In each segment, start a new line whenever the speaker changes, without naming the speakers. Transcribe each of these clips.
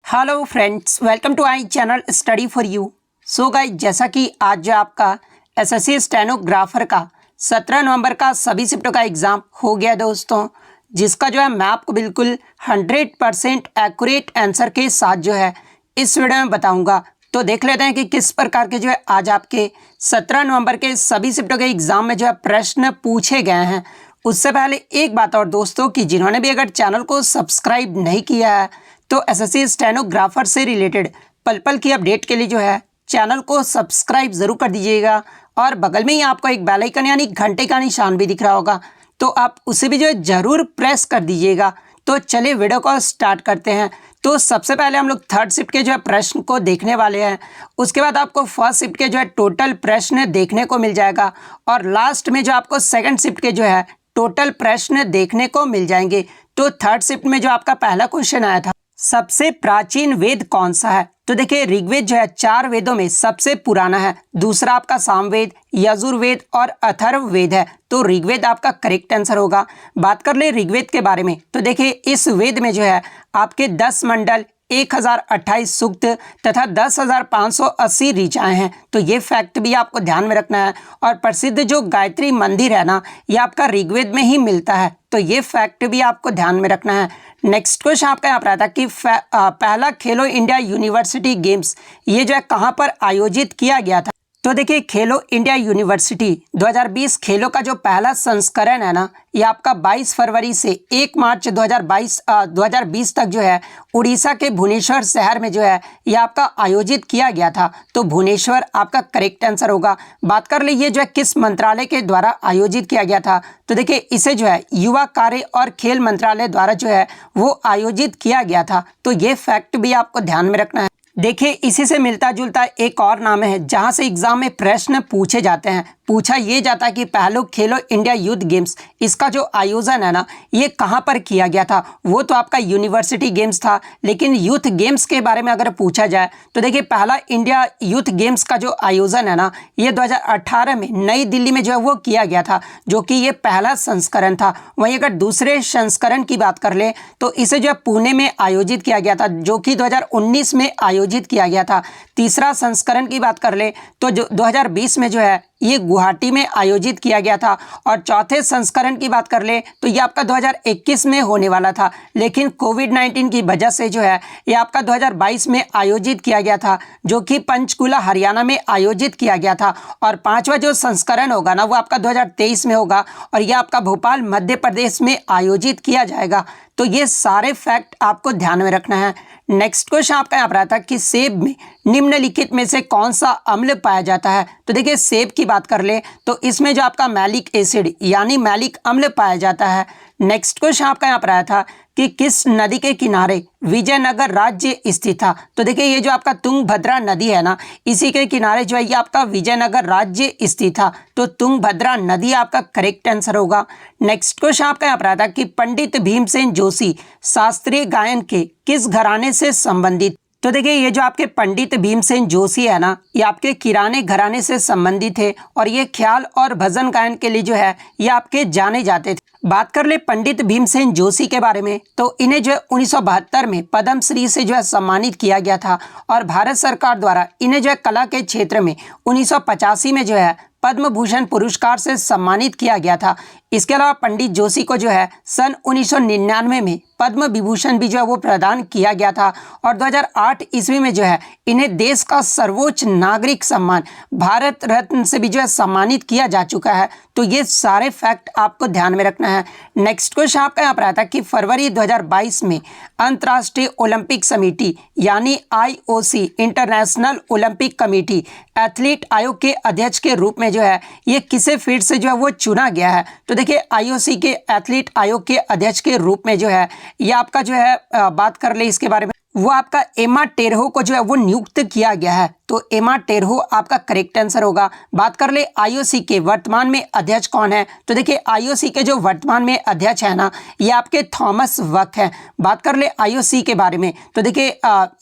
Hello friends, welcome to I channel study for you. So guys, जैसा कि आज जो आपका एसएससी स्टेनोग्राफर का 17 नवंबर का सभी शिफ्टों का एग्ज़ाम हो गया दोस्तों, जिसका जो है मैं आपको बिल्कुल 100% एक्यूरेट आंसर के साथ जो है इस वीडियो में बताऊंगा। तो देख लेते हैं कि किस प्रकार के जो है आज आपके 17 नवंबर के सभी शिफ्टों के एग्ज़ाम में जो है प्रश्न पूछे गए हैं। उससे पहले एक बात और दोस्तों, कि जिन्होंने भी अगर चैनल को सब्सक्राइब नहीं किया है तो एसएससी स्टेनोग्राफर से रिलेटेड पल पल की अपडेट के लिए जो है चैनल को सब्सक्राइब ज़रूर कर दीजिएगा। और बगल में ही आपको एक बेल आइकन यानी घंटे का निशान भी दिख रहा होगा, तो आप उसे भी जो है ज़रूर प्रेस कर दीजिएगा। तो चलिए वीडियो को स्टार्ट करते हैं। तो सबसे पहले हम लोग थर्ड शिफ्ट के जो है प्रश्न को देखने वाले हैं। उसके बाद आपको फर्स्ट शिफ्ट के जो है टोटल प्रश्न देखने को मिल जाएगा, और लास्ट में जो आपको सेकंड शिफ्ट के जो है टोटल प्रश्न देखने को मिल जाएंगे। तो थर्ड शिफ्ट में जो आपका पहला क्वेश्चन आया था, सबसे प्राचीन वेद कौन सा है? तो देखिए, ऋग्वेद जो है 4 वेदों में सबसे पुराना है। दूसरा आपका सामवेद, यजुर्वेद और अथर्ववेद है। तो ऋग्वेद आपका करेक्ट आंसर होगा। बात कर ले ऋग्वेद के बारे में, तो देखिए इस वेद में जो है आपके 10 मंडल, 1028 सूक्त तथा 10,580 ऋचाएँ हैं। तो ये फैक्ट भी आपको ध्यान में रखना है। और प्रसिद्ध जो गायत्री मंदिर है ना, ये आपका ऋग्वेद में ही मिलता है। तो ये फैक्ट भी आपको ध्यान में रखना है। नेक्स्ट क्वेश्चन आपका यहाँ पर आता है कि पहला खेलो इंडिया यूनिवर्सिटी गेम्स ये जो है कहाँ पर आयोजित किया गया था? तो देखिए, खेलो इंडिया यूनिवर्सिटी 2020 खेलों का जो पहला संस्करण है ना, ये आपका 22 फरवरी से 1 मार्च 2020 तक जो है उड़ीसा के भुवनेश्वर शहर में जो है ये आपका आयोजित किया गया था। तो भुवनेश्वर आपका करेक्ट आंसर होगा। बात कर लीजिए जो है किस मंत्रालय के द्वारा आयोजित किया गया था? तो देखिए इसे जो है युवा कार्य और खेल मंत्रालय द्वारा जो है वो आयोजित किया गया था। तो ये फैक्ट भी आपको ध्यान में रखना है। देखिए, इसी से मिलता जुलता एक और नाम है जहां से एग्जाम में प्रश्न पूछे जाते हैं। पूछा ये जाता है कि पहलो खेलो इंडिया यूथ गेम्स इसका जो आयोजन है ना, ये कहां पर किया गया था? वो तो आपका यूनिवर्सिटी गेम्स था, लेकिन यूथ गेम्स के बारे में अगर पूछा जाए तो देखिए पहला इंडिया यूथ गेम्स का जो आयोजन है ना, ये 2018 में नई दिल्ली में जो है वो किया गया था, जो कि ये पहला संस्करण था। वहीं अगर दूसरे संस्करण की बात कर ले तो इसे जो है पुणे में आयोजित किया गया था, जो कि 2019 में आयोजित किया गया था। तीसरा संस्करण की बात कर ले तो जो 2020 में जो है ये गुवाहाटी में आयोजित किया गया था। और चौथे संस्करण की बात कर ले तो ये आपका 2021 में होने वाला था, लेकिन कोविड-19 की वजह से जो है ये आपका 2022 में आयोजित किया गया था, जो कि पंचकुला हरियाणा में आयोजित किया गया था। और पांचवा जो संस्करण होगा ना, वो आपका 2023 में होगा, और ये आपका भोपाल मध्य प्रदेश में आयोजित किया जाएगा। तो ये सारे फैक्ट आपको ध्यान में रखना है। नेक्स्ट क्वेश्चन आपका यहाँ पर आता है कि सेब में निम्नलिखित में से कौन सा अम्ल पाया जाता है? तो देखिए सेब की बात कर ले तो इसमें जो आपका मैलिक एसिड यानी मैलिक अम्ल पाया जाता है। नेक्स्ट क्वेश्चन आपका यहाँ पर आया था कि किस नदी के किनारे विजयनगर राज्य स्थित था? तो देखिए ये जो आपका तुंगभद्रा नदी है ना, इसी के किनारे जो है ये आपका विजयनगर राज्य स्थित था। तो तुंगभद्रा नदी आपका करेक्ट आंसर होगा। नेक्स्ट क्वेश्चन आपका यहाँ पर आता है कि पंडित भीमसेन जोशी शास्त्रीय गायन के किस घराने से संबंधित? तो देखिए ये जो आपके पंडित भीमसेन जोशी है ना, ये आपके किराने घराने से संबंधित है, और ये ख्याल और भजन गायन के लिए जो है ये आपके जाने जाते थे। बात कर ले पंडित भीमसेन जोशी के बारे में तो इन्हें जो है 1972 में पद्मश्री से जो है सम्मानित किया गया था, और भारत सरकार द्वारा इन्हें जो है कला के क्षेत्र में 1985 में जो है पद्म भूषण पुरस्कार से सम्मानित किया गया था। इसके अलावा पंडित जोशी को जो है सन 1999 में पद्म विभूषण भी जो है वो प्रदान किया गया था, और 2008 ईस्वी में जो है इन्हें देश का सर्वोच्च नागरिक सम्मान भारत रत्न से भी जो है सम्मानित किया जा चुका है। तो ये सारे फैक्ट आपको ध्यान में रखना है। नेक्स्ट क्वेश्चन आपका यहाँ पर आता है कि फरवरी 2022 में अंतर्राष्ट्रीय ओलंपिक समिति यानी IOC international Olympic committee athlete आयोग के अध्यक्ष के रूप में जो है ये किसे फिर से जो है वो चुना गया है? तो देखिए IOC के एथलीट आयोग के अध्यक्ष के रूप में जो है ये आपका जो है बात कर ले इसके बारे में, वो आपका एमा टेरहो को जो है वो नियुक्त किया गया है। तो एमा टेरहो आपका करेक्ट आंसर होगा। बात कर ले IOC के वर्तमान में अध्यक्ष कौन है? तो देखिए IOC के जो वर्तमान में अध्यक्ष है ना, ये आपके थॉमस वक है। बात कर ले IOC के बारे में तो देखिए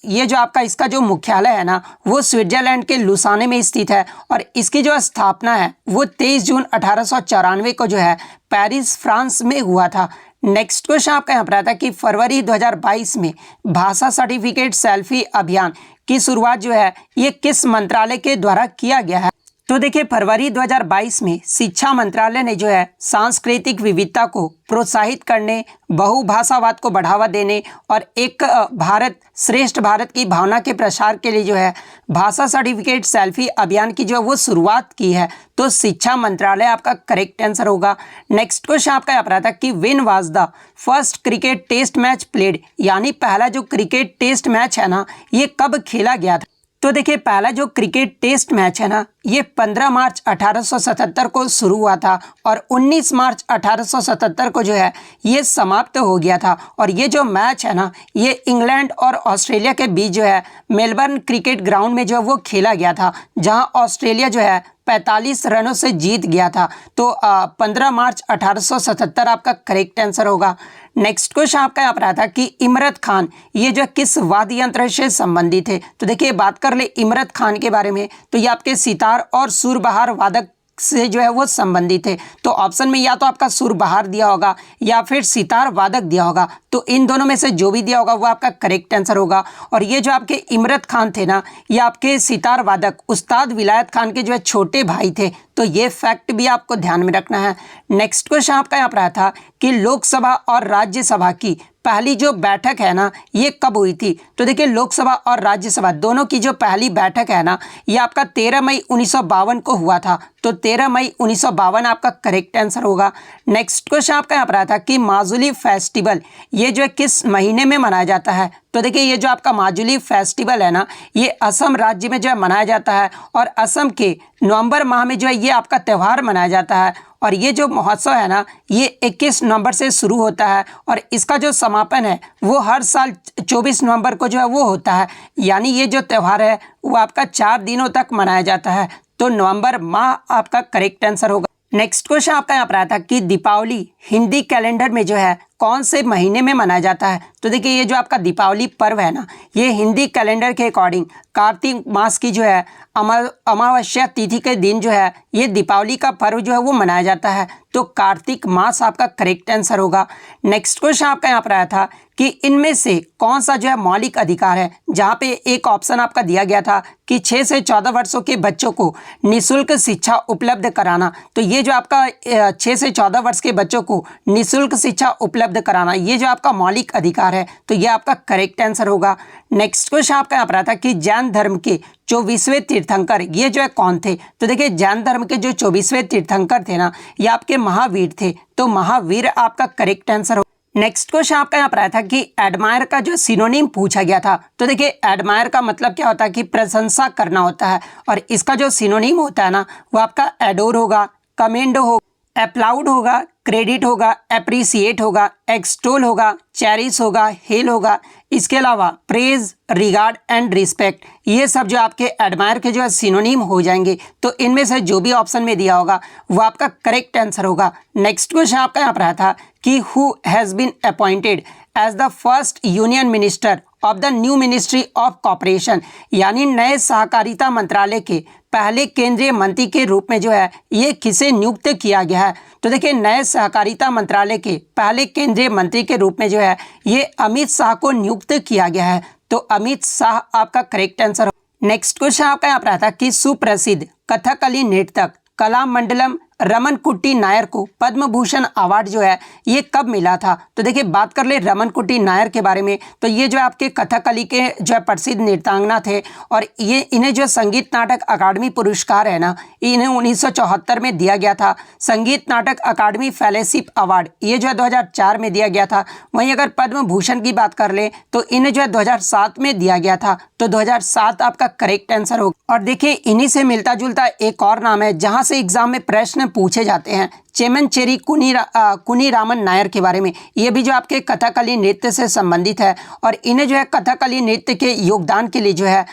ये जो आपका इसका जो मुख्यालय है ना, वो स्विट्जरलैंड के लुसाने में स्थित है, और इसकी जो स्थापना है वो 23 जून 1894 को जो है पेरिस फ्रांस में हुआ था। नेक्स्ट क्वेश्चन आपका यहाँ पर आता है कि फरवरी 2022 में भाषा सर्टिफिकेट सेल्फी अभियान की शुरुआत जो है ये किस मंत्रालय के द्वारा किया गया है। तो देखिए फरवरी 2022 में शिक्षा मंत्रालय ने जो है सांस्कृतिक विविधता को प्रोत्साहित करने, बहुभाषावाद को बढ़ावा देने और एक भारत श्रेष्ठ भारत की भावना के प्रसार के लिए जो है भाषा सर्टिफिकेट सेल्फी अभियान की जो वो शुरुआत की है। तो शिक्षा मंत्रालय आपका करेक्ट आंसर होगा। नेक्स्ट क्वेश्चन आपका यहाँ पर आता है कि when was the first cricket test match played, यानी पहला जो क्रिकेट टेस्ट मैच है ना ये कब खेला गया था। तो देखिए पहला जो क्रिकेट टेस्ट मैच है ना ये 15 मार्च 1877 को शुरू हुआ था और 19 मार्च 1877 को जो है ये समाप्त हो गया था। और ये जो मैच है ना ये इंग्लैंड और ऑस्ट्रेलिया के बीच जो है मेलबर्न क्रिकेट ग्राउंड में जो वो खेला गया था, जहां ऑस्ट्रेलिया जो है 45 रनों से जीत गया था। तो 15 मार्च 1877 आपका करेक्ट आंसर होगा। नेक्स्ट क्वेश्चन आपका यहाँ पर आता है कि इमरत खान ये जो किस वाद्य यंत्र से संबंधित है। तो देखिए बात कर ले इमरत खान के बारे में तो ये आपके सितार और सुरबहार वादक से जो है वो संबंधित है। तो ऑप्शन में या तो आपका सुरबहार दिया होगा या फिर सितार वादक दिया होगा, तो इन दोनों में से जो भी दिया होगा वो आपका करेक्ट आंसर होगा। और ये जो आपके इमरत खान थे ना ये आपके सितार वादक उस्ताद विलायत खान के जो है छोटे भाई थे। तो ये फैक्ट भी आपको ध्यान में रखना है। नेक्स्ट क्वेश्चन आपका यहाँ पर आया था कि लोकसभा और राज्यसभा की पहली जो बैठक है ना ये कब हुई थी। तो देखिए लोकसभा और राज्यसभा दोनों की जो पहली बैठक है ना ये आपका 13 मई 1952 को हुआ था। तो 13 मई 1952 आपका करेक्ट आंसर होगा। नेक्स्ट क्वेश्चन आपका यहाँ पर आया था कि माजुली फेस्टिवल ये जो है किस महीने में मनाया जाता है। तो देखिए ये जो आपका माजुली फेस्टिवल है ना ये असम राज्य में जो है मनाया जाता है और असम के नवंबर माह में जो है ये आपका त्यौहार मनाया जाता है। और ये जो महोत्सव है ना ये 21 नवंबर से शुरू होता है और इसका जो समापन है वो हर साल 24 नवंबर को जो है वो होता है। यानी ये जो त्यौहार है वो आपका 4 दिनों तक मनाया जाता है। तो नवंबर माह आपका करेक्ट आंसर होगा। नेक्स्ट क्वेश्चन आपका यहाँ पर आया था कि दीपावली हिंदी कैलेंडर में जो है कौन से महीने में मनाया जाता है। तो देखिए ये जो आपका दीपावली पर्व है ना ये हिंदी कैलेंडर के अकॉर्डिंग कार्तिक मास की जो है अमावस्या तिथि के दिन जो है ये दीपावली का पर्व जो है वो मनाया जाता है। तो कार्तिक मास आपका करेक्ट आंसर होगा। नेक्स्ट क्वेश्चन आपका यहाँ पर आया था कि इनमें से कौन सा जो है मौलिक अधिकार है, जहाँ पे एक ऑप्शन आपका दिया गया था कि 6 से 14 वर्षों के बच्चों को निःशुल्क शिक्षा उपलब्ध कराना। तो ये जो आपका 6 से 14 वर्ष के बच्चों को निःशुल्क शिक्षा उपलब्ध कराना ये जो आपका मौलिक अधिकार है तो ये आपका करेक्ट आंसर होगा। नेक्स्ट क्वेश्चन आपका यहाँ पर आता है कि जैन धर्म के 24वें तीर्थंकर ये जो है कौन थे। तो देखिए जैन धर्म के जो 24वें तीर्थंकर थे ना ये आपके महावीर थे। तो महावीर आपका करेक्ट आंसर होगा। नेक्स्ट क्वेश्चन आपका यहाँ पर आया था कि एडमायर का जो सिनोनिम पूछा गया था। तो देखिए एडमायर का मतलब क्या होता है कि प्रशंसा करना होता है और इसका जो सिनोनिम होता है ना वो आपका एडोर होगा, कमेंड होगा, अप्लाउड होगा, क्रेडिट होगा, एप्रिसिएट होगा, एक्सटोल होगा, चेरिश होगा, हेल होगा। इसके अलावा प्रेज, रिगार्ड एंड रिस्पेक्ट ये सब जो आपके एडमायर के जो है सिनोनिम हो जाएंगे। तो इनमें से जो भी ऑप्शन में दिया होगा वो आपका करेक्ट आंसर होगा। नेक्स्ट क्वेश्चन आपका यहाँ पर आया था कि who has been appointed as the first union minister of the new ministry of corporation, यानी नए सहकारिता मंत्रालय के पहले केंद्रीय मंत्री के रूप में जो है ये किसे नियुक्त किया गया है। तो देखिए नए सहकारिता मंत्रालय के पहले केंद्रीय मंत्री के रूप में जो है ये अमित शाह को नियुक्त किया गया है। तो अमित शाह आपका करेक्ट आंसर। नेक्स्ट क्वेश्चन आपका यहाँ पर आता है कि सुप्रसिद्ध कथकली नृत्यक कलामंडलम रमन कुट्टी नायर को पद्म भूषण अवार्ड जो है ये कब मिला था। तो देखिए बात कर ले रमन कुट्टी नायर के बारे में तो ये जो आपके कथकली के जो है प्रसिद्ध नृत्यांगना थे और ये इन्हें जो संगीत नाटक अकादमी पुरस्कार है ना इन्हें 1974 में दिया गया था। संगीत नाटक अकादमी फेलोशिप अवार्ड ये जो है 2004 में दिया गया था। वहीं अगर पद्म भूषण की बात कर ले तो इन्हें जो है 2007 में दिया गया था। तो 2007 आपका करेक्ट आंसर होगा। और देखिए इन्हीं से मिलता जुलता एक और नाम है जहाँ से एग्जाम में प्रश्न पूछे जाते हैं, चेमनचेरी कुनीरामन नायर के बारे में। ये भी जो आपके कथकली नृत्य से संबंधित है और इन्हें जो है कथकली नृत्य के योगदान के लिए जो है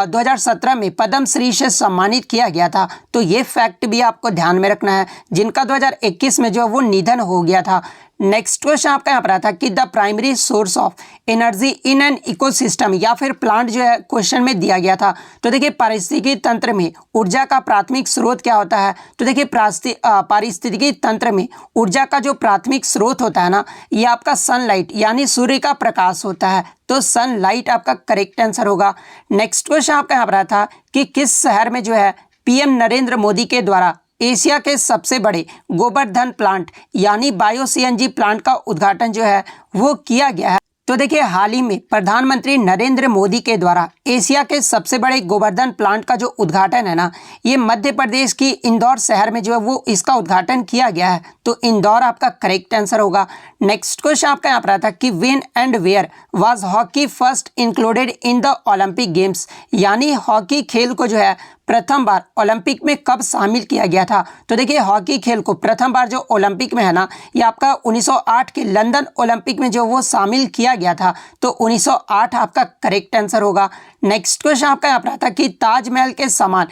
2017 में पद्म श्री से सम्मानित किया गया था। तो ये फैक्ट भी आपको ध्यान में रखना है, जिनका 2021 में जो वो निधन हो गया था। नेक्स्ट क्वेश्चन आपका यहाँ पर आता है कि the primary source of energy in an ecosystem या फिर प्लांट जो है क्वेश्चन में दिया गया था। तो देखिए पारिस्थितिकी तंत्र में ऊर्जा का प्राथमिक स्रोत क्या होता है। तो देखिए पारिस्थितिकी पारिस्थितिकी तंत्र में ऊर्जा का जो प्राथमिक स्रोत होता है ना, ये आपका सनलाइट यानी सूर्य का प्रकाश होता है। तो सनलाइट आपका करेक्ट आंसर होगा। नेक्स्ट क्वेश्चन आपका यहाँ पर आया था कि किस शहर में जो है पीएम नरेंद्र मोदी के द्वारा एशिया के सबसे बड़े गोवर्धन प्लांट यानी बायो सीएनजी प्लांट का उद्घाटन जो है वो किया गया है। तो देखिए, हाल ही में प्रधानमंत्री नरेंद्र मोदी के द्वारा एशिया के सबसे बड़े गोवर्धन प्लांट का जो उद्घाटन है ना, ये मध्य प्रदेश की इंदौर शहर में जो है वो इसका उद्घाटन किया गया है। तो इंदौर आपका करेक्ट आंसर होगा। नेक्स्ट क्वेश्चन आपका यहाँ पर आता है कि when and where was hockey first included in the Olympic games, यानी हॉकी खेल को जो है प्रथम बार ओलंपिक में कब शामिल किया गया था। तो देखिए, हॉकी खेल को प्रथम बार जो ओलंपिक में है ना, ये आपका 1908 के लंदन ओलंपिक में जो वो शामिल किया गया था। तो 1908 आपका करेक्ट आंसर होगा। नेक्स्ट क्वेश्चन आपका यहाँ पर आता है कि ताजमहल के समान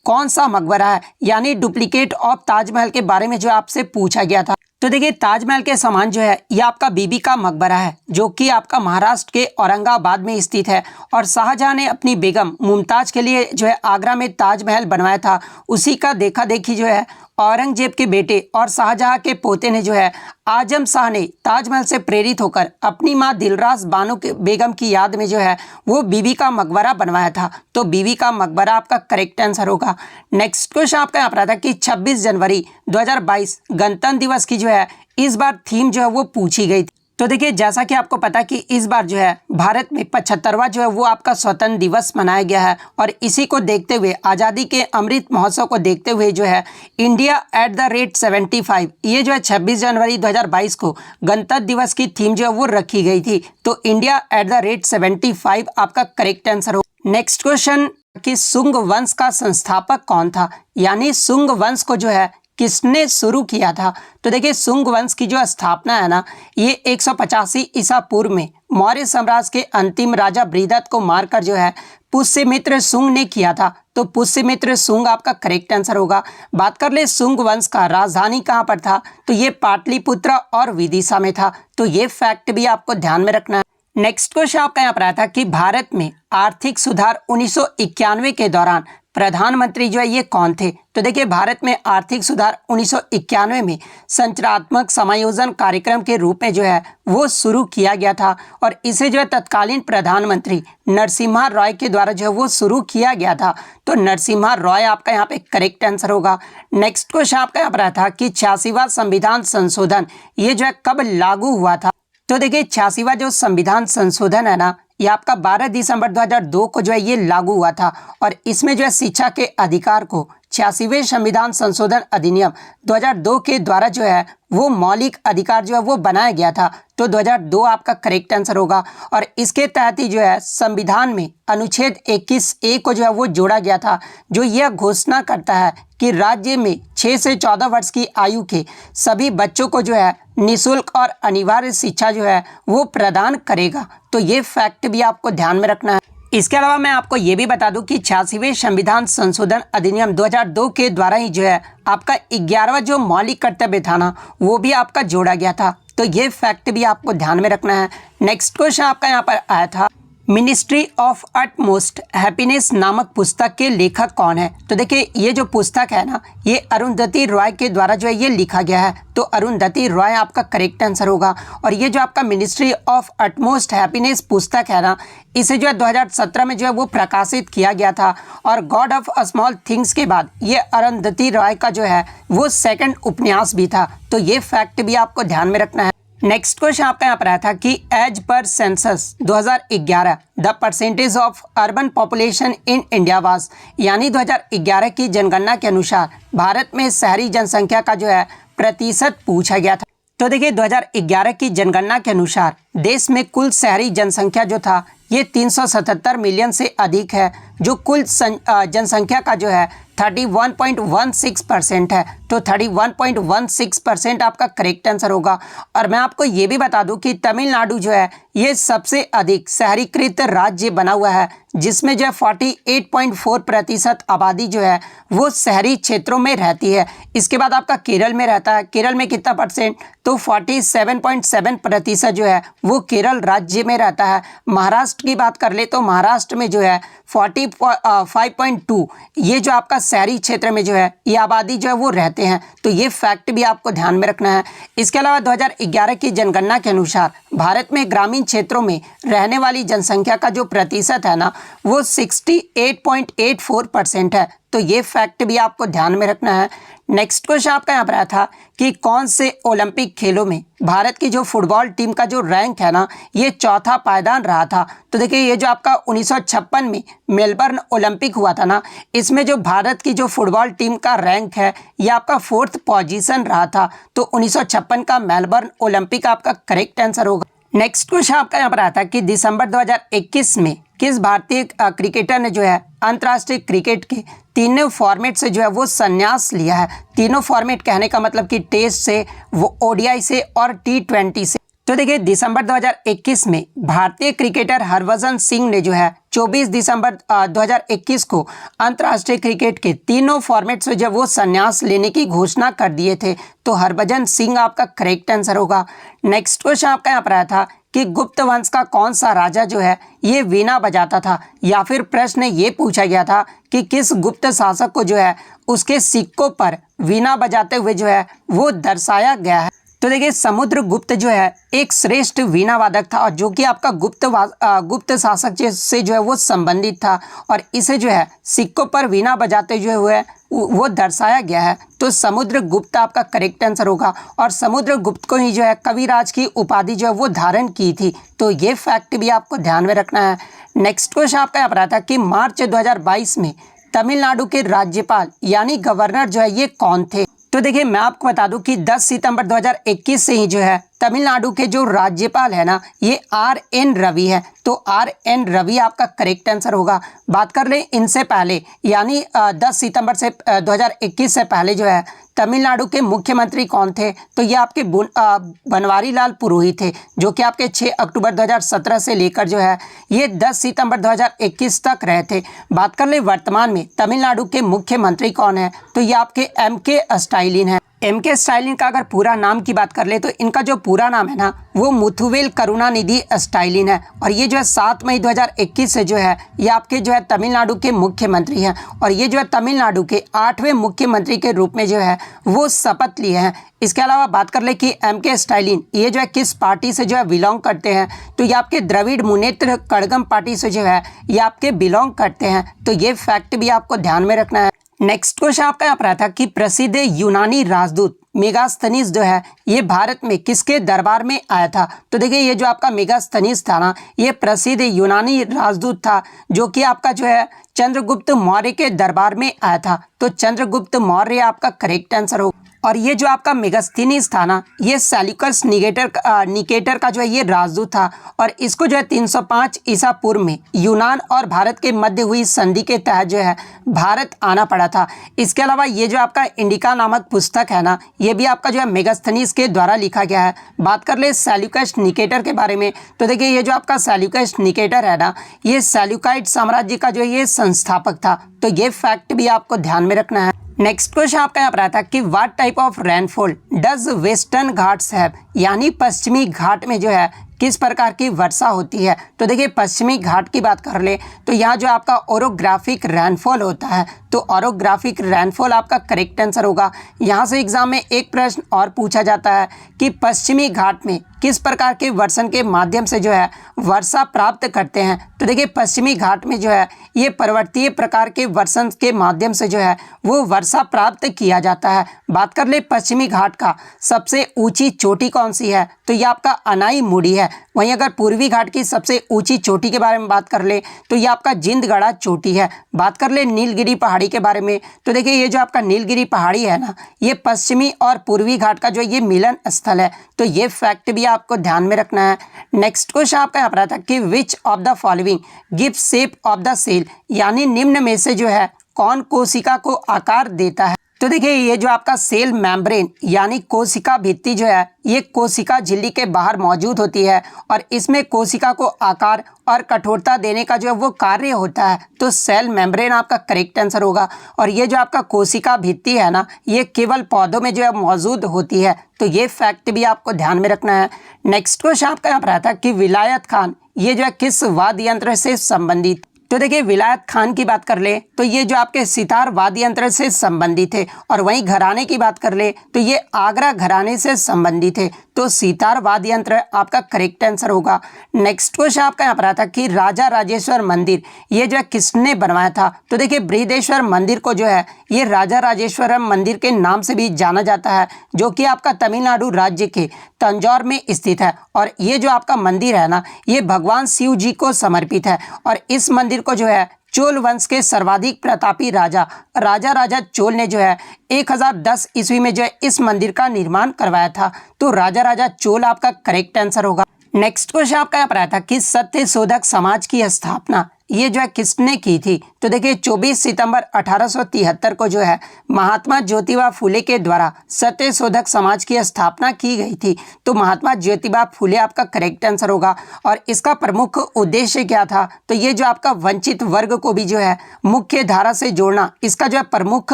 कौन सा मकबरा है, यानी डुप्लीकेट ऑफ ताजमहल के बारे में जो आपसे पूछा गया था। तो देखिए, ताजमहल के समान जो है ये आपका बीबी का मकबरा है, जो कि आपका महाराष्ट्र के औरंगाबाद में स्थित है। और शाहजहां ने अपनी बेगम मुमताज के लिए जो है आगरा में ताजमहल बनवाया था। उसी का देखा देखी जो है औरंगजेब के बेटे और शाहजहां के पोते ने जो है आजम शाह ने ताजमहल से प्रेरित होकर अपनी मां दिलरास बानो के बेगम की याद में जो है वो बीबी का मकबरा बनवाया था। तो बीबी का मकबरा आपका करेक्ट आंसर होगा। नेक्स्ट क्वेश्चन आपका यहाँ पर आता है कि 26 जनवरी 2022 गणतंत्र दिवस की जो है इस बार थीम जो है वो पूछी गई थी। तो देखिए, जैसा कि आपको पता कि इस बार जो है भारत में 75वां जो है वो आपका स्वतंत्र दिवस मनाया गया है। और इसी को देखते हुए, आज़ादी के अमृत महोत्सव को देखते हुए जो है इंडिया @ 75 ये जो है 26 जनवरी 2022 को गणतंत्र दिवस की थीम जो है वो रखी गई थी। तो इंडिया @ 75 आपका करेक्ट आंसर हो। नेक्स्ट क्वेश्चन कि सुंग वंश का संस्थापक कौन था, यानी सुंग वंश को जो है किसने शुरू किया था। तो देखिए, सुंग वंश की जो स्थापना है ना, ये 185 ईसा पूर्व में मौर्य साम्राज्य के अंतिम राजा बृहदत्त को मारकर जो है पुष्यमित्र सुंग ने किया था। तो पुष्यमित्र सुंग आपका करेक्ट आंसर होगा। बात कर ले सुंग वंश का राजधानी कहाँ पर था, तो ये पाटलिपुत्र और विदिशा में था। तो ये फैक्ट भी आपको ध्यान में रखना है। नेक्स्ट क्वेश्चन आपका यहाँ पर आया था कि भारत में आर्थिक सुधार 1991 के दौरान प्रधानमंत्री जो है ये कौन थे। तो देखिए, भारत में आर्थिक सुधार 1991 में संरचनात्मक समायोजन कार्यक्रम के रूप में जो है वो शुरू किया गया था। और इसे जो है तत्कालीन प्रधानमंत्री नरसिम्हा रॉय के द्वारा जो है वो शुरू किया गया था। तो नरसिम्हा रॉय आपका यहाँ पे करेक्ट आंसर होगा। नेक्स्ट क्वेश्चन आपका यहाँ पर आया था कि 86वां संविधान संशोधन ये जो है कब लागू हुआ था। तो देखिए, 86वां जो संविधान संशोधन है ना, ये आपका 12 दिसंबर 2002 को जो है ये लागू हुआ था। और इसमें जो है शिक्षा के अधिकार को 86वें संविधान संशोधन अधिनियम 2002 के द्वारा जो है वो मौलिक अधिकार जो है वो बनाया गया था। तो 2002 आपका करेक्ट आंसर होगा। और इसके तहत ही जो है संविधान में अनुच्छेद 21A को जो है वो जोड़ा गया था, जो यह घोषणा करता है कि राज्य में 6 से 14 वर्ष की आयु के सभी बच्चों को जो है निःशुल्क और अनिवार्य शिक्षा जो है वो प्रदान करेगा। तो ये फैक्ट भी आपको ध्यान में रखना है। इसके अलावा मैं आपको ये भी बता दूं कि 86वें संविधान संशोधन अधिनियम 2002 के द्वारा ही जो है आपका 11वां जो मौलिक कर्तव्य था ना, वो भी आपका जोड़ा गया था। तो ये फैक्ट भी आपको ध्यान में रखना है। नेक्स्ट क्वेश्चन आपका यहाँ पर आया था, मिनिस्ट्री ऑफ अटमोस्ट हैप्पीनेस नामक पुस्तक के लेखक कौन है। तो देखिए, ये जो पुस्तक है ना, ये अरुंधति रॉय के द्वारा जो है ये लिखा गया है। तो अरुंधति रॉय आपका करेक्ट आंसर होगा। और ये जो आपका मिनिस्ट्री ऑफ अटमोस्ट हैप्पीनेस पुस्तक है ना, इसे जो है 2017 में जो है वो प्रकाशित किया गया था। और गॉड ऑफ स्मॉल थिंग्स के बाद ये अरुंधति रॉय का जो है वो सेकंड उपन्यास भी था। तो ये फैक्ट भी आपको ध्यान में रखना है। नेक्स्ट क्वेश्चन आपका यहाँ पर आया था कि as per census 2011 the percentage of urban population in India was, यानी 2011 की जनगणना के अनुसार भारत में शहरी जनसंख्या का जो है प्रतिशत पूछा गया था। तो देखिए, 2011 की जनगणना के अनुसार देश में कुल शहरी जनसंख्या जो था ये 377 मिलियन से अधिक है, जो कुल जनसंख्या का जो है 31.16% है। तो 31.16% आपका करेक्ट आंसर होगा। और मैं आपको ये भी बता दूं कि तमिलनाडु जो है ये सबसे अधिक शहरीकृत राज्य बना हुआ है, जिसमें जो है 48.4% आबादी जो है वो शहरी क्षेत्रों में रहती है। इसके बाद आपका केरल में रहता है। केरल में कितना परसेंट, तो 47.7% जो है वो केरल राज्य में रहता है। महाराष्ट्र की बात कर ले तो महाराष्ट्र में जो है 45.2 ये जो आपका शहरी क्षेत्र में जो है ये आबादी जो है वो रहते हैं। तो ये फैक्ट भी आपको ध्यान में रखना है। इसके अलावा 2011 की जनगणना के अनुसार भारत में ग्रामीण क्षेत्रों में रहने वाली जनसंख्या का जो प्रतिशत है ना वो 68.84% है। तो ये फैक्ट भी आपको ध्यान में रखना है। नेक्स्ट क्वेश्चन आपका यहाँ पर आया था कि कौन से ओलंपिक खेलों में भारत की जो फुटबॉल टीम का जो रैंक है ना ये चौथा पायदान रहा था। तो देखिए ये जो आपका 1956 में मेलबर्न ओलंपिक हुआ था ना, इसमें जो भारत की जो फुटबॉल टीम का रैंक है ये आपका 4th पोजीशन रहा था। तो 1956 का मेलबर्न ओलंपिक आपका करेक्ट आंसर होगा। नेक्स्ट क्वेश्चन आपका यहाँ पर आता है कि दिसंबर 2021 में किस भारतीय क्रिकेटर ने जो है अंतर्राष्ट्रीय क्रिकेट के तीनों फॉर्मेट से जो है वो संन्यास लिया है। तीनों फॉर्मेट कहने का मतलब कि टेस्ट से, वो ओडीआई से और T20 से। तो देखिए दिसंबर 2021 में भारतीय क्रिकेटर हरभजन सिंह ने जो है 24 दिसंबर 2021 को अंतर्राष्ट्रीय क्रिकेट के तीनों फॉर्मेट से जो वो संन्यास लेने की घोषणा कर दिए थे। तो हरभजन सिंह आपका करेक्ट आंसर होगा। नेक्स्ट क्वेश्चन आपका यहाँ पर आया था कि गुप्त वंश का कौन सा राजा जो है ये वीणा बजाता था, या फिर प्रश्न ये पूछा गया था कि किस गुप्त शासक को जो है उसके सिक्कों पर वीणा बजाते हुए जो है वो दर्शाया गया है। तो देखिए समुद्रगुप्त जो है एक श्रेष्ठ वीणा वादक था और जो कि आपका गुप्त शासक से जो है वो संबंधित था, और इसे जो है सिक्कों पर वीणा बजाते जो हुए वो दर्शाया गया है। तो समुद्रगुप्त आपका करेक्ट आंसर होगा, और समुद्रगुप्त को ही जो है कविराज की उपाधि जो है वो धारण की थी। तो ये फैक्ट भी आपको ध्यान में रखना है। नेक्स्ट क्वेश्चन आपका यहाँ पर आता है कि मार्च 2022 में तमिलनाडु के राज्यपाल यानी गवर्नर जो है ये कौन थे। तो देखिए मैं आपको बता दूं कि 10 सितंबर 2021 से ही जो है तमिलनाडु के जो राज्यपाल है ना ये RN रवि है। तो RN रवि आपका करेक्ट आंसर होगा। बात कर ले इनसे पहले यानी 10 सितंबर से 2021 से पहले जो है तमिलनाडु के मुख्यमंत्री कौन थे। तो ये आपके बनवारी लाल पुरोहित थे, जो कि आपके 6 अक्टूबर 2017 से लेकर जो है ये 10 सितंबर 2021 तक रहे थे। बात कर ले वर्तमान में तमिलनाडु के मुख्यमंत्री कौन है, तो ये आपके MK स्टालिन है। MK स्टालिन का अगर पूरा नाम की बात कर ले तो इनका जो पूरा नाम है ना वो मुथुवेल करुणानिधि स्टालिन है, और ये जो है 7 मई 2021 से जो है ये आपके जो है तमिलनाडु के मुख्यमंत्री हैं, और ये जो है तमिलनाडु के 8वें मुख्यमंत्री के रूप में जो है वो शपथ लिए हैं। इसके अलावा बात कर ले कि MK स्टालिन ये जो है किस पार्टी से जो है बिलोंग करते हैं, तो ये आपके द्रविड़ मुनेत्र कड़गम पार्टी से जो है ये आपके बिलोंग करते हैं। तो ये फैक्ट भी आपको ध्यान में रखना है। नेक्स्ट क्वेश्चन आपका यहाँ पर आया था कि प्रसिद्ध यूनानी राजदूत मेगास्थनीज जो है ये भारत में किसके दरबार में आया था। तो देखिए ये जो आपका मेगास्थनीज था ना ये प्रसिद्ध यूनानी राजदूत था, जो कि आपका जो है चंद्रगुप्त मौर्य के दरबार में आया था। तो चंद्रगुप्त मौर्य आपका करेक्ट आंसर होगा। और ये जो आपका मेगास्थनीज था ना ये सेल्यूकस निकेटर का जो है ये राजदूत था, और इसको जो है 305 ईसा पूर्व में यूनान और भारत के मध्य हुई संधि के तहत जो है भारत आना पड़ा था। इसके अलावा ये जो आपका इंडिका नामक पुस्तक है ना ये भी आपका जो है मेगास्थनीज के द्वारा लिखा गया है। बात कर ले सेल्यूकस निकेटर के बारे में, तो देखिए ये जो आपका सेल्यूकस निकेटर है ना ये सेल्यूकाइड साम्राज्य का जो ये संस्थापक था। तो ये फैक्ट भी आपको ध्यान में रखना है। नेक्स्ट क्वेश्चन आपका यहाँ पर आता है कि what type of rainfall does western Ghats have, यानी पश्चिमी घाट में जो है किस प्रकार की वर्षा होती है। तो देखिए पश्चिमी घाट की बात कर ले तो यहाँ जो आपका ओरोग्राफिक रेनफॉल होता है, तो ओरोग्राफिक रेनफॉल आपका करेक्ट आंसर होगा। यहाँ से एग्जाम में एक प्रश्न और पूछा जाता है कि पश्चिमी घाट में किस प्रकार के वर्षण के माध्यम से जो है वर्षा प्राप्त करते हैं। तो देखिए पश्चिमी घाट में जो है ये पर्वतीय प्रकार के वर्षण के माध्यम से जो है वो वर्षा प्राप्त किया जाता है। बात कर ले पश्चिमी घाट का सबसे ऊंची चोटी कौन सी है, तो ये आपका अनाई मुड़ी है। वहीं अगर पूर्वी घाट की सबसे ऊंची चोटी के बारे में बात कर ले तो ये आपका जिंदगढ़ा चोटी है। बात कर ले नीलगिरी पहाड़ी के बारे में, तो देखिए ये जो आपका नीलगिरी पहाड़ी है ना ये पश्चिमी और पूर्वी घाट का जो ये मिलन स्थल है। तो ये फैक्ट भी आपको ध्यान में रखना है। नेक्स्ट क्वेश्चन आपका यहाँ पर आता है कि which of the following give shape of the cell, यानी निम्न में से जो है कौन कोशिका को आकार देता है। तो देखिए ये जो आपका सेल मेम्ब्रेन यानी कोशिका भित्ति जो है ये कोशिका झिल्ली के बाहर मौजूद होती है, और इसमें कोशिका को आकार और कठोरता देने का जो है वो कार्य होता है। तो सेल मेम्ब्रेन आपका करेक्ट आंसर होगा। और ये जो आपका कोशिका भित्ति है ना ये केवल पौधों में जो है मौजूद होती है। तो ये फैक्ट भी आपको ध्यान में रखना है। नेक्स्ट क्वेश्चन आपका यहाँ पर आता है कि विलायत खान ये जो है किस वाद्य यंत्र से संबंधित। तो देखिए विलायत खान की बात कर ले तो ये जो आपके सितार वाद्य यंत्र से संबंधित है, और वहीं घराने की बात कर ले तो ये आगरा घराने से संबंधित है। तो सितार वाद्य यंत्र आपका करेक्ट आंसर होगा। नेक्स्ट क्वेश्चन आपका यहाँ पर आता कि राजा राजेश्वर मंदिर ये जो है किसने बनवाया था? तो देखिए बृहदेश्वर मंदिर को जो है ये राजा राजेश्वरम मंदिर के नाम से भी जाना जाता है, जो कि आपका तमिलनाडु राज्य के तंजौर में स्थित है। और ये जो आपका मंदिर है ना, ये भगवान शिव जी को समर्पित है। और इस मंदिर को जो है चोल वंश के सर्वाधिक प्रतापी राजा राजा चोल ने जो है 1010 ईस्वी में जो है इस मंदिर का निर्माण करवाया था। तो राजा चोल आपका करेक्ट आंसर होगा। नेक्स्ट क्वेश्चन आपका यहाँ पर आया था कि सत्य शोधक समाज की स्थापना ये जो है किसने की थी? तो देखिए 24 सितंबर 1873 को जो है महात्मा ज्योतिबा फुले के द्वारा सत्य शोधक समाज की स्थापना की गई थी। तो महात्मा ज्योतिबा फुले आपका करेक्ट आंसर होगा। और इसका प्रमुख उद्देश्य क्या था? तो ये जो आपका वंचित वर्ग को भी जो है मुख्य धारा से जोड़ना इसका जो है प्रमुख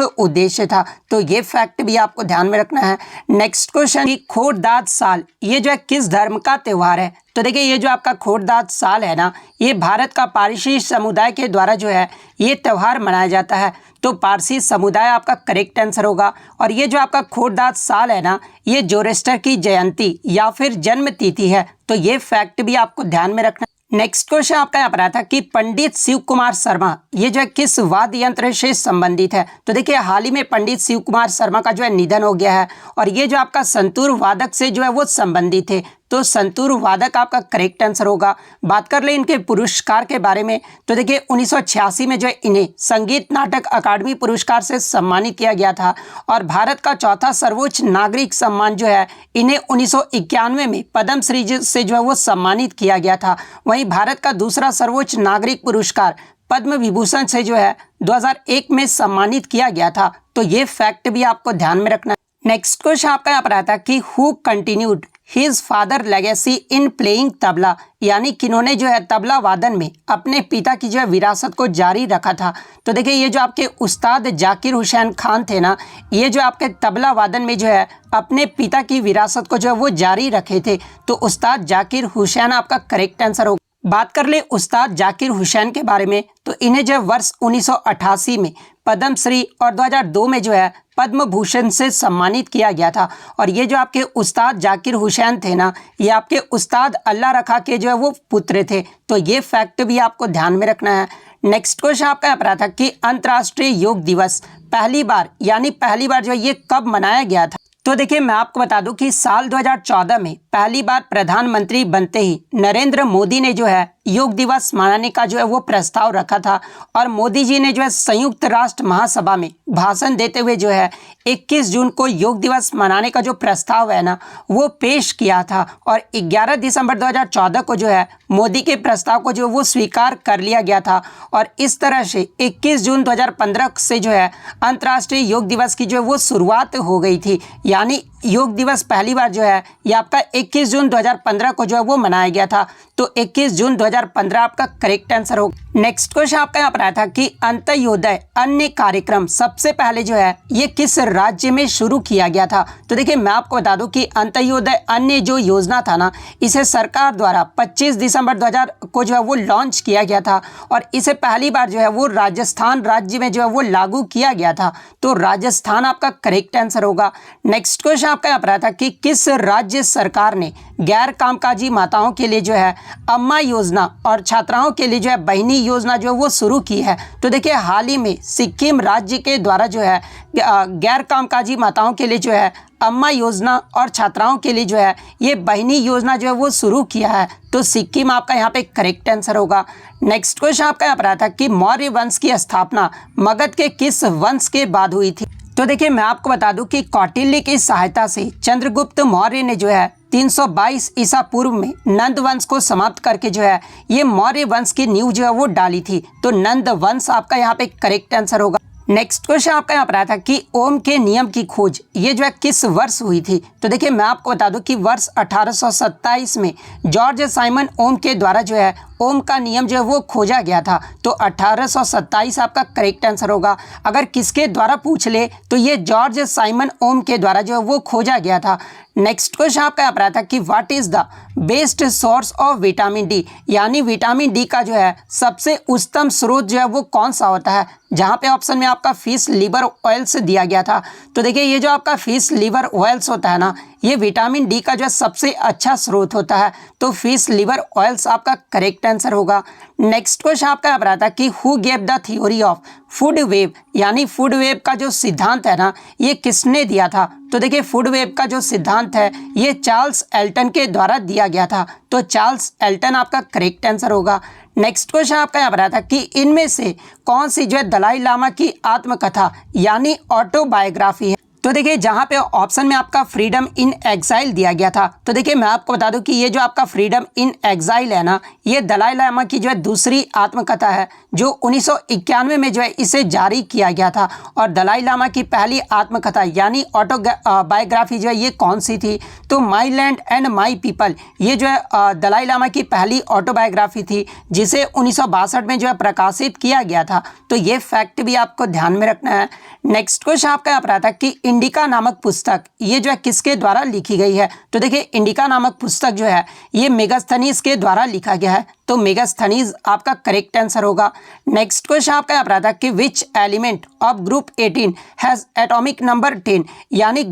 उद्देश्य था। तो ये फैक्ट भी आपको ध्यान में रखना है। नेक्स्ट क्वेश्चन, खोड़दाद साल ये जो है किस धर्म का त्योहार है? तो देखिए ये जो आपका खोड़दाद साल है ना, ये भारत का पारसी समुदाय के द्वारा जो है ये त्यौहार मनाया जाता है। तो पारसी समुदाय आपका करेक्ट आंसर होगा। और ये जो आपका खोड़दाद साल है ना, ये जोरेस्टर की जयंती या फिर जन्म तिथि है। तो ये फैक्ट भी आपको ध्यान में रखना। नेक्स्ट क्वेश्चन आपका यहाँ पर आया था कि पंडित शिव कुमार शर्मा ये जो है किस वाद्य यंत्र से संबंधित है? तो देखिए हाल ही में पंडित शिव कुमार शर्मा का जो है निधन हो गया है, और ये जो आपका संतूर वादक से जो है वो संबंधित है। तो संतूर वादक आपका करेक्ट आंसर होगा। बात कर ले इनके पुरस्कार के बारे में, तो देखिए 1986 में जो है इन्हें संगीत नाटक अकादमी पुरस्कार से सम्मानित किया गया था। और भारत का चौथा सर्वोच्च नागरिक सम्मान जो है इन्हें 1991 में पद्मश्री से जो है वो सम्मानित किया गया था। वहीं भारत का दूसरा सर्वोच्च नागरिक पुरस्कार पद्म विभूषण से जो है 2001 में सम्मानित किया गया था। तो ये फैक्ट भी आपको ध्यान में रखना है। नेक्स्ट क्वेश्चन आपका यहाँ पर आता है कि who continued his father legacy in playing tabla, यानी किन्होंने जो है तबला वादन में अपने पिता की जो है विरासत को जारी रखा था? तो देखिए ये जो आपके उस्ताद जाकिर हुसैन खान थे ना, ये जो आपके तबला वादन में जो है अपने पिता की विरासत को जो है वो जारी रखे थे। तो उस्ताद जाकिर हुसैन आपका करेक्ट आंसर होगा। बात कर ले उस्ताद जाकिर हुसैन के बारे में, तो इन्हें जो है वर्ष 1988 में पद्मश्री और 2002 में जो है पद्म भूषण से सम्मानित किया गया था। और ये जो आपके उस्ताद जाकिर हुसैन थे ना, ये आपके उस्ताद अल्लाह रखा के जो है वो पुत्र थे। तो ये फैक्ट भी आपको ध्यान में रखना है। नेक्स्ट क्वेश्चन आपका यहाँ पर आता कि अंतर्राष्ट्रीय योग दिवस पहली बार जो है ये कब मनाया गया था? तो देखिए मैं आपको बता दूं कि साल 2014 में पहली बार प्रधानमंत्री बनते ही नरेंद्र मोदी ने जो है योग दिवस मनाने का जो है वो प्रस्ताव रखा था। और मोदी जी ने जो है संयुक्त राष्ट्र महासभा में भाषण देते हुए जो है 21 जून को योग दिवस मनाने का जो प्रस्ताव है ना वो पेश किया था। और 11 दिसंबर 2014 को जो है मोदी के प्रस्ताव को जो वो स्वीकार कर लिया गया था। और इस तरह से 21 जून 2015 से जो है अंतर्राष्ट्रीय योग दिवस की जो है वो शुरुआत हो गई थी। यानी योग दिवस पहली बार जो है ये आपका 21 जून 2015 को जो है वो मनाया गया था। तो 21 जून 2015 आपका करेक्ट आंसर होगा। नेक्स्ट क्वेश्चन आपका यहाँ पर आया था कि अंत्योदय अन्य कार्यक्रम सबसे पहले जो है ये किस राज्य में शुरू किया गया था? तो देखिए मैं आपको बता दूं कि अंत्योदय अन्य जो योजना था ना, इसे सरकार द्वारा 25 दिसंबर 2000 को जो है वो लॉन्च किया गया था। और इसे पहली बार जो है वो राजस्थान राज्य में जो है वो लागू किया गया था। तो राजस्थान आपका करेक्ट आंसर होगा। नेक्स्ट क्वेश्चन आपका यहाँ पर आया था कि किस राज्य सरकार ने गैर कामकाजी माताओं के लिए जो है अम्मा योजना और छात्राओं के लिए जो है बहिनी योजना जो है वो शुरू की है? तो देखिए हाल ही में सिक्किम राज्य के द्वारा जो है गैर कामकाजी माताओं के लिए जो है अम्मा योजना और छात्राओं के लिए जो है ये बहिनी योजना जो है वो शुरू किया है। तो सिक्किम आपका यहाँ पे करेक्ट आंसर होगा। नेक्स्ट क्वेश्चन आपका यहाँ पर आता है कि मौर्य वंश की स्थापना मगध के किस वंश के बाद हुई थी? तो देखिए मैं आपको बता दूं कि कौटिल्य की सहायता से चंद्रगुप्त मौर्य ने जो है 322 ईसा पूर्व में नंद वंश को समाप्त करके जो है ये मौर्य वंश की नींव जो है वो डाली थी। तो नंद वंश आपका यहाँ पे करेक्ट आंसर होगा। नेक्स्ट क्वेश्चन आपका यहाँ पर आया था कि ओम के नियम की खोज ये जो है किस वर्ष हुई थी? तो देखिए मैं आपको बता दूं कि वर्ष 1827 में जॉर्ज साइमन ओम के द्वारा जो है ओम का नियम जो है वो खोजा गया था? तो 1827 आपका करेक्ट आंसर होगा। अगर किसके द्वारा पूछ ले तो ये जॉर्ज साइमन ओम के द्वारा जो है वो खोजा गया था। नेक्स्ट क्वेश्चन आपका यहाँ पर आता है कि what is the best source of vitamin D, यानी विटामिन डी का जो है सबसे उच्चतम स्रोत जो है वो कौन सा होता है? जहाँ पे ऑप्शन में आपका फिश लीवर ऑयल्स दिया गया था। तो देखिए ये जो आपका फिश लीवर ऑयल्स होता है ना, ये विटामिन डी का जो है सबसे अच्छा स्रोत होता है। तो फिश लीवर ऑयल्स आपका करेक्ट आंसर होगा। नेक्स्ट क्वेश्चन आपका यहाँ पर आता है कि who gave the theory of food web, यानी फूड वेव का जो सिद्धांत है ना, ये किसने दिया था? तो देखिए फूड वेव का जो सिद्धांत है ये चार्ल्स एल्टन के द्वारा दिया गया था। तो चार्ल्स एल्टन आपका करेक्ट आंसर होगा। नेक्स्ट क्वेश्चन आपका यहाँ पर आता है कि इनमें से कौन सी जो है दलाई लामा की आत्मकथा यानी ऑटोबायोग्राफी है? तो देखिए जहाँ पे ऑप्शन में आपका फ्रीडम इन एग्जाइल दिया गया था, तो देखिए मैं आपको बता दूं कि ये जो आपका फ्रीडम इन एग्जाइल है ना, ये दलाई लामा की जो है दूसरी आत्मकथा है जो 1991 में जो है इसे जारी किया गया था। और दलाई लामा की पहली आत्मकथा यानी ऑटोबायोग्राफी जो है ये कौन सी थी? तो माई लैंड एंड माई पीपल, ये जो है दलाई लामा की पहली ऑटोबायोग्राफी थी जिसे 1962 में जो है प्रकाशित किया गया था। तो ये फैक्ट भी आपको ध्यान में रखना है। नेक्स्ट क्वेश्चन आपका यहाँ पर आता है कि इंडिका नामक पुस्तक ये जो है किसके द्वारा लिखी गई है? तो देखिए इंडिका नामक पुस्तक जो है ये मेगास्थनीज के द्वारा लिखा गया है। तो मेगास्थनीज आपका करेक्ट आंसर होगा। नेक्स्ट क्वेश्चन आपका यहाँ पर आता है कि which element of group 18 has atomic number 10, यानी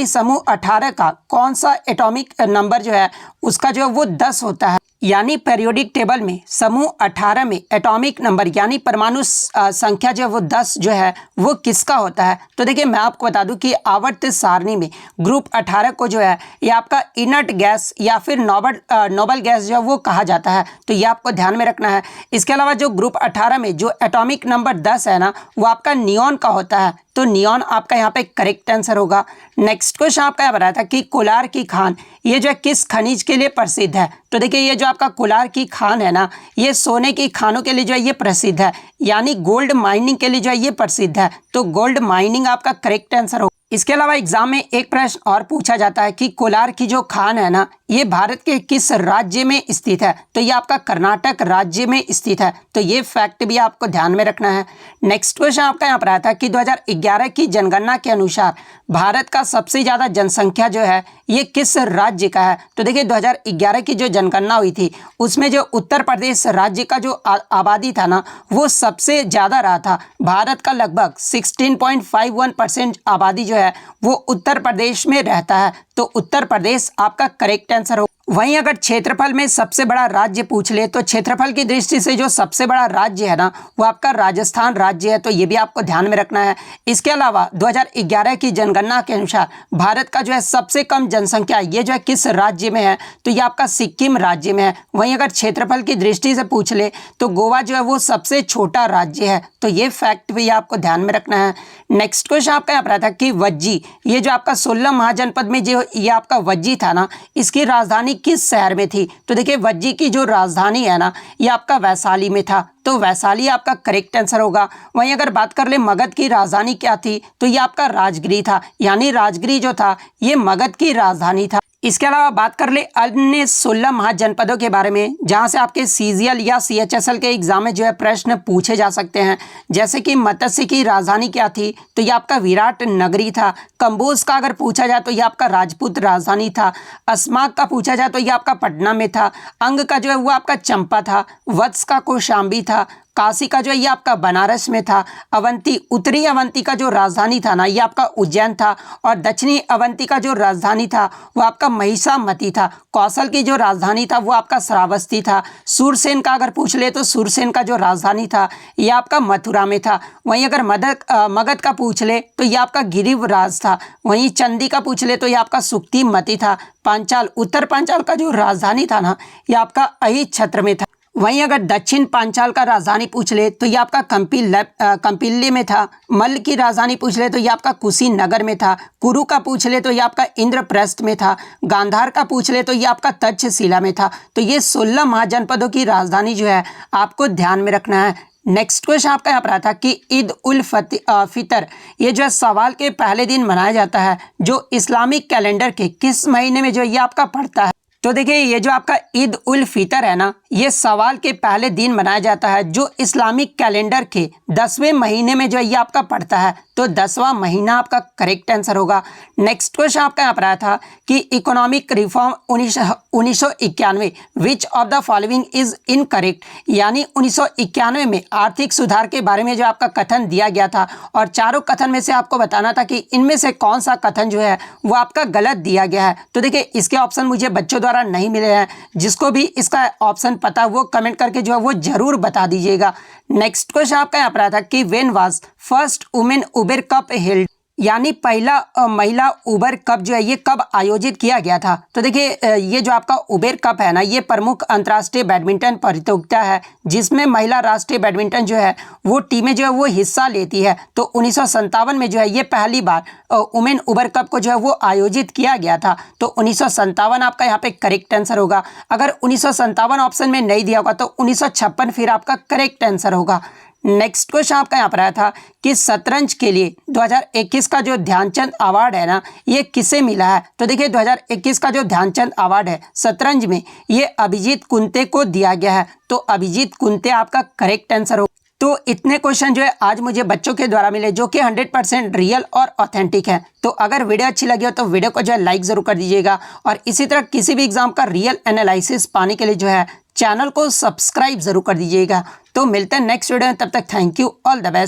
समूह 18 का कौन सा एटॉमिक नंबर जो है उसका जो है वो 10 होता है? यानी पेरियोडिक टेबल में समूह 18 में एटॉमिक नंबर यानी परमाणु संख्या जो है वो 10 जो है वो किसका होता है? तो देखिए मैं आपको बता दूं कि आवर्त सारणी में ग्रुप 18 को जो है ये आपका इनर्ट गैस या फिर नोबल गैस जो है वो कहा जाता है। तो ये आपको ध्यान में रखना है। इसके अलावा जो ग्रुप 18 में जो एटॉमिक नंबर 10 है ना, वो आपका नियॉन का होता है। तो नियॉन आपका यहाँ पे करेक्ट आंसर होगा। नेक्स्ट क्वेश्चन आपका यहाँ बताया था कि कोलार की खान ये जो है किस खनिज के लिए प्रसिद्ध है? तो देखिए ये जो आपका कोलार की खान है ना, ये सोने की खानों के लिए जो है ये प्रसिद्ध है, यानी गोल्ड माइनिंग के लिए जो है ये प्रसिद्ध है। तो गोल्ड माइनिंग आपका करेक्ट आंसर होगा। इसके अलावा एग्जाम में एक प्रश्न और पूछा जाता है कि कोलार की जो खान है ना, ये भारत के किस राज्य में स्थित है? तो ये आपका कर्नाटक राज्य में स्थित है। तो ये फैक्ट भी आपको ध्यान में रखना है। नेक्स्ट क्वेश्चन आपका यहाँ पर आया था कि 2011 की जनगणना के अनुसार भारत का सबसे ज़्यादा जनसंख्या जो है ये किस राज्य का है? तो देखिए 2011 की जो जनगणना हुई थी उसमें जो उत्तर प्रदेश राज्य का जो आबादी था ना, वो सबसे ज़्यादा रहा था। भारत का लगभग 16.51% आबादी जो है वो उत्तर प्रदेश में रहता है। तो उत्तर प्रदेश आपका करेक्ट आंसर हो। वहीं अगर क्षेत्रफल में सबसे बड़ा राज्य पूछ ले तो क्षेत्रफल की दृष्टि से जो सबसे बड़ा राज्य है ना, वो आपका राजस्थान राज्य है। तो ये भी आपको ध्यान में रखना है। इसके अलावा 2011 की जनगणना के अनुसार भारत का जो है सबसे कम जनसंख्या ये जो है किस राज्य में है? तो ये आपका सिक्किम राज्य में है। वहीं अगर क्षेत्रफल की दृष्टि से पूछ ले तो गोवा जो है वो सबसे छोटा राज्य है। तो ये फैक्ट भी आपको ध्यान में रखना है। नेक्स्ट क्वेश्चन आपका यहाँ पर था कि वज्जी ये जो आपका 16 महाजनपद में जो ये आपका वज्जी था ना, इसकी राजधानी किस शहर में थी? तो देखिए वज्जी की जो राजधानी है ना, ये आपका वैशाली में था। तो वैशाली आपका करेक्ट आंसर होगा। वहीं अगर बात कर ले मगध की राजधानी क्या थी? तो ये आपका राजगिरी था, यानी राजगिरी जो था ये मगध की राजधानी था। इसके अलावा बात कर ले अन्य 16 महाजनपदों के बारे में जहां से आपके सीजीएल या सीएचएसएल के एग्जाम में जो है प्रश्न पूछे जा सकते हैं। जैसे कि मत्स्य की राजधानी क्या थी? तो ये आपका विराट नगरी था। कंबोज का अगर पूछा जाए तो ये आपका राजपूत राजधानी था। अस्माक का पूछा जाए तो ये आपका पटना में था। अंग का जो है वो आपका चंपा था। वत्स का कौशाम्बी था। काशी का जो है ये आपका बनारस में था। अवंती उत्तरी अवंती का जो राजधानी था ना, ये आपका उज्जैन था। और दक्षिणी अवंती का जो राजधानी था वो आपका महिषामती था। कौशल की जो राजधानी था वो आपका श्रावस्ती था। सूरसेन का अगर पूछ ले तो सूरसेन का जो राजधानी था ये आपका मथुरा में था। वहीं अगर मगध का पूछ ले तो ये आपका गिरिवराज था। वहीं चंदी का पूछ ले तो ये आपका सुक्तिमती था। पांचाल उत्तर पांचाल का जो राजधानी था ना, ये आपका अहिच्छत्र में था। वहीं अगर दक्षिण पांचाल का राजधानी पूछ ले तो ये आपका कंपिल्ले में था। मल्ल की राजधानी पूछ ले तो ये आपका कुशीनगर में था। कुरु का पूछ ले तो ये आपका इंद्रप्रस्थ में था। गांधार का पूछ ले तो ये आपका तक्षशिला में था। तो ये 16 महाजनपदों की राजधानी जो है आपको ध्यान में रखना है। नेक्स्ट क्वेश्चन आपका यहाँ पर आता कि ईद उल फितर ये जो है सवाल के पहले दिन मनाया जाता है जो इस्लामिक कैलेंडर के किस महीने में जो ये आपका पड़ता है? तो देखिए ये जो आपका ईद उल फितर है ना, ये सवाल के पहले दिन मनाया जाता है जो इस्लामिक कैलेंडर के 10वें महीने में जो है ये आपका पड़ता है। तो 10वां महीना आपका करेक्ट आंसर होगा। नेक्स्ट क्वेश्चन आपका यहाँ पर आया था कि economic reform 1991 which of the following is incorrect, यानी 1991 में आर्थिक सुधार के बारे में जो आपका कथन दिया गया था और चारों कथन में से आपको बताना था कि इनमें से कौन सा कथन जो है वो आपका गलत दिया गया है। तो देखिए इसके ऑप्शन मुझे बच्चों द्वारा नहीं मिले हैं, जिसको भी इसका ऑप्शन पता वो कमेंट करके जो है वो जरूर बता दीजिएगा। नेक्स्ट क्वेश्चन आपका यहाँ पर आया था कि when was first women Uber cup held, यानी पहला महिला उबर कप जो है ये कब आयोजित किया गया था। तो देखिए ये जो आपका उबर कप है ना, ये प्रमुख अंतर्राष्ट्रीय बैडमिंटन प्रतियोगिता है जिसमें महिला राष्ट्रीय बैडमिंटन जो है वो टीमें जो है वो हिस्सा लेती है। तो 1957 में जो है ये पहली बार वुमेन उबर कप को जो है वो आयोजित किया गया था। तो 1957 आपका यहाँ पे करेक्ट आंसर होगा। अगर 1957 ऑप्शन में नहीं दिया होगा तो 1956 फिर आपका करेक्ट आंसर होगा। नेक्स्ट क्वेश्चन आपका यहाँ पर आया था कि शतरंज के लिए 2021 का जो ध्यानचंद अवार्ड है ना, ये किसे मिला है। तो देखिए 2021 का जो ध्यानचंद अवार्ड है शतरंज में, ये अभिजीत कुंते को दिया गया है। तो अभिजीत कुंते आपका करेक्ट आंसर हो। तो इतने क्वेश्चन जो है आज मुझे बच्चों के द्वारा मिले जो कि 100% रियल और ऑथेंटिक है। तो अगर वीडियो अच्छी लगी हो तो वीडियो को जो है लाइक ज़रूर कर दीजिएगा और इसी तरह किसी भी एग्जाम का रियल एनालिसिस पाने के लिए जो है चैनल को सब्सक्राइब ज़रूर कर दीजिएगा। तो मिलते हैं नेक्स्ट वीडियो में, तब तक thank you, all the best.